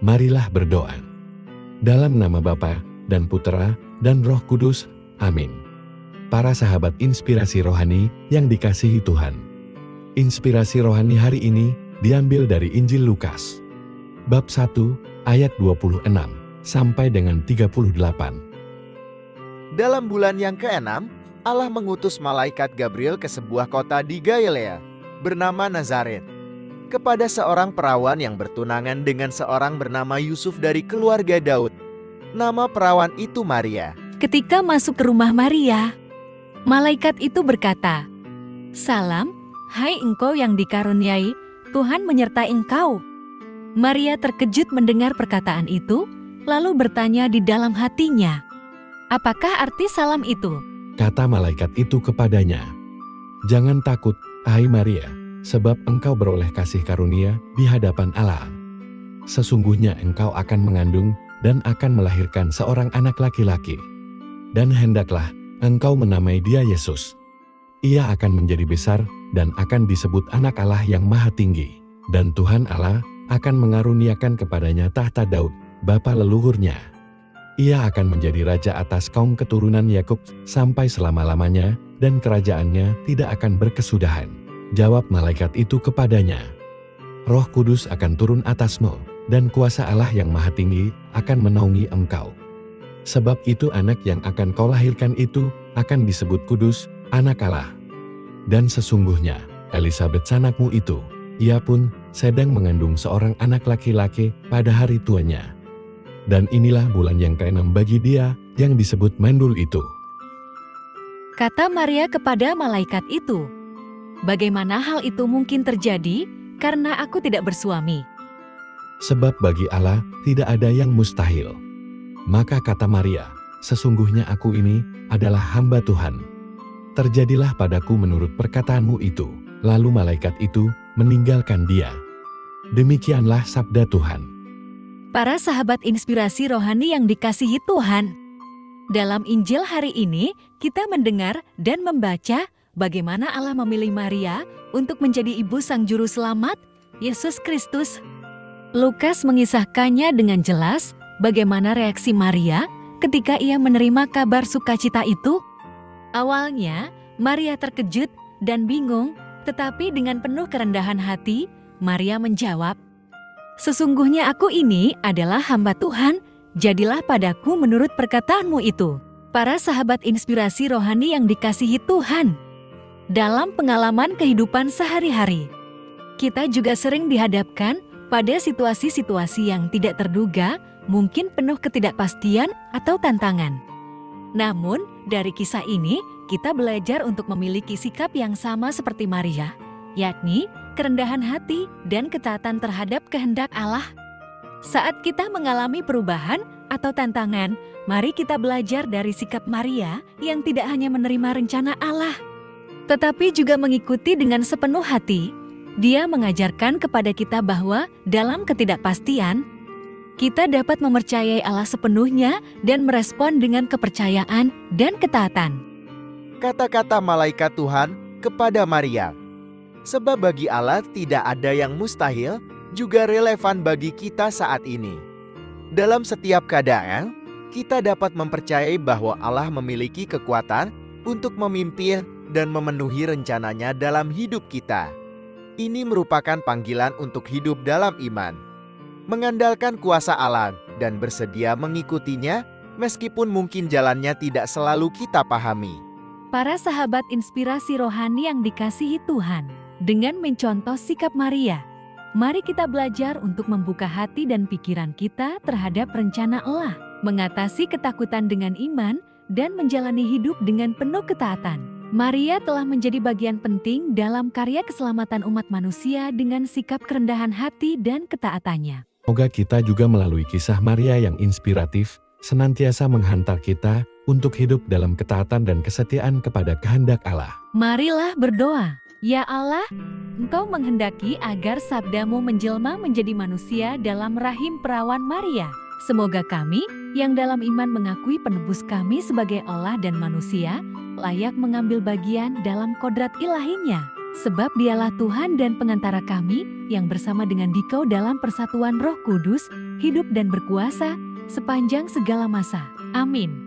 Marilah berdoa. Dalam nama Bapa dan Putera dan Roh Kudus. Amin. Para sahabat inspirasi rohani yang dikasihi Tuhan. Inspirasi rohani hari ini diambil dari Injil Lukas. Bab 1 ayat 26 sampai dengan 38. Dalam bulan yang ke-6, Allah mengutus malaikat Gabriel ke sebuah kota di Galilea, bernama Nazaret, kepada seorang perawan yang bertunangan dengan seorang bernama Yusuf dari keluarga Daud. Nama perawan itu Maria. Ketika masuk ke rumah Maria, malaikat itu berkata, "Salam, hai engkau yang dikaruniai, Tuhan menyertai engkau." Maria terkejut mendengar perkataan itu, lalu bertanya di dalam hatinya, "Apakah arti salam itu?" Kata malaikat itu kepadanya, "Jangan takut, hai Maria, sebab engkau beroleh kasih karunia di hadapan Allah. Sesungguhnya engkau akan mengandung dan akan melahirkan seorang anak laki-laki. Dan hendaklah engkau menamai dia Yesus. Ia akan menjadi besar dan akan disebut anak Allah yang Maha Tinggi. Dan Tuhan Allah akan mengaruniakan kepadanya tahta Daud, bapa leluhurnya. Ia akan menjadi raja atas kaum keturunan Yakub sampai selama-lamanya, dan kerajaannya tidak akan berkesudahan." Jawab malaikat itu kepadanya, "Roh Kudus akan turun atasmu, dan kuasa Allah yang Maha Tinggi akan menaungi engkau. Sebab itu anak yang akan kau lahirkan itu akan disebut kudus, anak Allah. Dan sesungguhnya, Elisabet sanakmu itu, ia pun sedang mengandung seorang anak laki-laki pada hari tuanya. Dan inilah bulan yang ke-6 bagi dia yang disebut mandul itu." Kata Maria kepada malaikat itu, "Bagaimana hal itu mungkin terjadi karena aku tidak bersuami?" Sebab bagi Allah tidak ada yang mustahil. Maka kata Maria, "Sesungguhnya aku ini adalah hamba Tuhan. Terjadilah padaku menurut perkataanmu itu." Lalu malaikat itu meninggalkan dia. Demikianlah sabda Tuhan. Para sahabat inspirasi rohani yang dikasihi Tuhan, dalam Injil hari ini kita mendengar dan membaca bagaimana Allah memilih Maria untuk menjadi ibu Sang Juru Selamat, Yesus Kristus. Lukas mengisahkannya dengan jelas bagaimana reaksi Maria ketika ia menerima kabar sukacita itu. Awalnya, Maria terkejut dan bingung, tetapi dengan penuh kerendahan hati, Maria menjawab, "Sesungguhnya aku ini adalah hamba Tuhan, jadilah padaku menurut perkataanmu itu." Para sahabat inspirasi rohani yang dikasihi Tuhan, dalam pengalaman kehidupan sehari-hari, kita juga sering dihadapkan pada situasi-situasi yang tidak terduga, mungkin penuh ketidakpastian atau tantangan. Namun, dari kisah ini, kita belajar untuk memiliki sikap yang sama seperti Maria, yakni kerendahan hati dan ketaatan terhadap kehendak Allah. Saat kita mengalami perubahan atau tantangan, mari kita belajar dari sikap Maria yang tidak hanya menerima rencana Allah, tetapi juga mengikuti dengan sepenuh hati. Dia mengajarkan kepada kita bahwa dalam ketidakpastian, kita dapat mempercayai Allah sepenuhnya dan merespon dengan kepercayaan dan ketaatan. Kata-kata malaikat Tuhan kepada Maria. Sebab bagi Allah tidak ada yang mustahil, juga relevan bagi kita saat ini. Dalam setiap keadaan, kita dapat mempercayai bahwa Allah memiliki kekuatan untuk memimpin dan memenuhi rencananya dalam hidup kita. Ini merupakan panggilan untuk hidup dalam iman, mengandalkan kuasa Allah dan bersedia mengikutinya meskipun mungkin jalannya tidak selalu kita pahami. Para sahabat inspirasi rohani yang dikasihi Tuhan, dengan mencontoh sikap Maria, mari kita belajar untuk membuka hati dan pikiran kita terhadap rencana Allah, mengatasi ketakutan dengan iman, dan menjalani hidup dengan penuh ketaatan. Maria telah menjadi bagian penting dalam karya keselamatan umat manusia dengan sikap kerendahan hati dan ketaatannya. Semoga kita juga melalui kisah Maria yang inspiratif, senantiasa menghantar kita untuk hidup dalam ketaatan dan kesetiaan kepada kehendak Allah. Marilah berdoa. Ya Allah, Engkau menghendaki agar sabdamu menjelma menjadi manusia dalam rahim perawan Maria. Semoga kami yang dalam iman mengakui penebus kami sebagai Allah dan manusia, layak mengambil bagian dalam kodrat ilahinya. sebab dialah Tuhan dan pengantara kami yang bersama dengan Dikau dalam persatuan Roh Kudus, hidup dan berkuasa sepanjang segala masa. Amin.